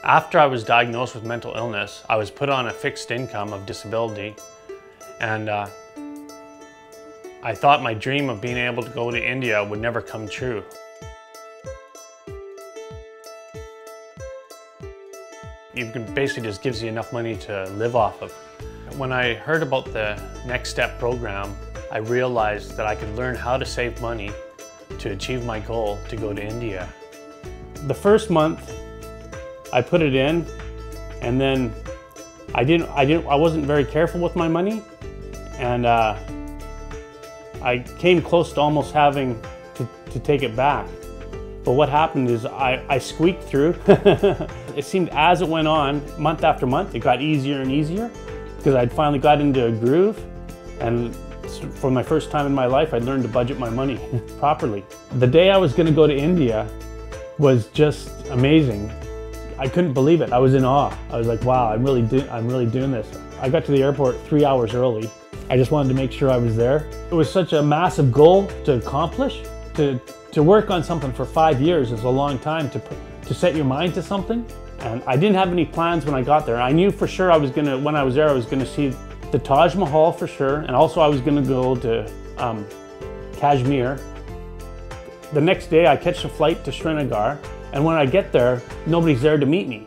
After I was diagnosed with mental illness, I was put on a fixed income of disability, and I thought my dream of being able to go to India would never come true. It basically just gives you enough money to live off of. When I heard about the Next Step program, I realized that I could learn how to save money to achieve my goal to go to India. The first month, I put it in, and then I wasn't very careful with my money, and I came close to almost having to take it back. But what happened is I squeaked through. It seemed as it went on, month after month, it got easier and easier because I'd finally got into a groove, and for my first time in my life, I learned to budget my money properly. The day I was going to go to India was just amazing. I couldn't believe it. I was in awe. I was like, wow, I'm really doing this. I got to the airport 3 hours early. I just wanted to make sure I was there. It was such a massive goal to accomplish. To work on something for 5 years is a long time to set your mind to something. And I didn't have any plans when I got there. I knew for sure when I was there, I was gonna see the Taj Mahal for sure. And also I was gonna go to Kashmir. The next day I catch a flight to Srinagar. And when I get there, nobody's there to meet me.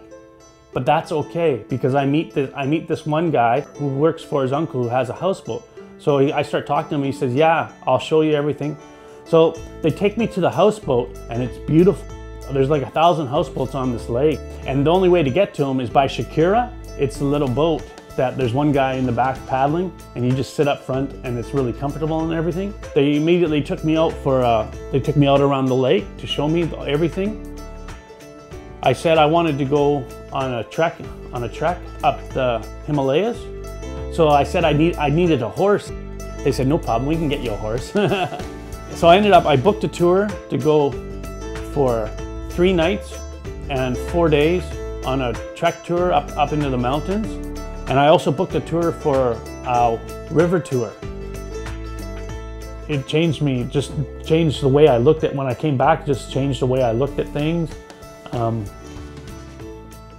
But that's okay, because I meet this one guy who works for his uncle who has a houseboat. So I start talking to him, he says, yeah, I'll show you everything. So they take me to the houseboat, and it's beautiful. There's like 1,000 houseboats on this lake. And the only way to get to them is by Shakira. It's a little boat that there's one guy in the back paddling, and you just sit up front, and it's really comfortable and everything. They immediately took me out they took me out around the lake to show me everything. I said I wanted to go on a trek up the Himalayas. So I said I needed a horse. They said, no problem, we can get you a horse. So I booked a tour to go for 3 nights and 4 days on a trek tour up into the mountains. And I also booked a tour for a river tour. It changed me, just changed the way I looked at, when I came back, just changed the way I looked at things.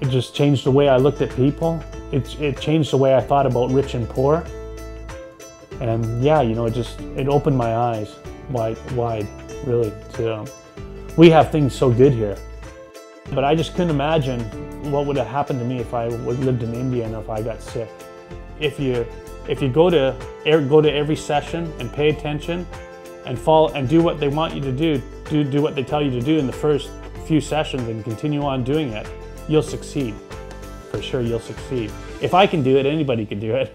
It just changed the way I looked at people. It changed the way I thought about rich and poor. And yeah, you know, it opened my eyes wide, really. We have things so good here. But I just couldn't imagine what would have happened to me if I lived in India and if I got sick. If you go to every session and pay attention and do what they want you to do what they tell you to do in the first few sessions and continue on doing it, you'll succeed. For sure, you'll succeed. If I can do it, anybody can do it.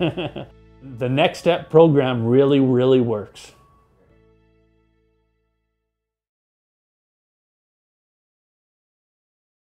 The Next Step program really, really works.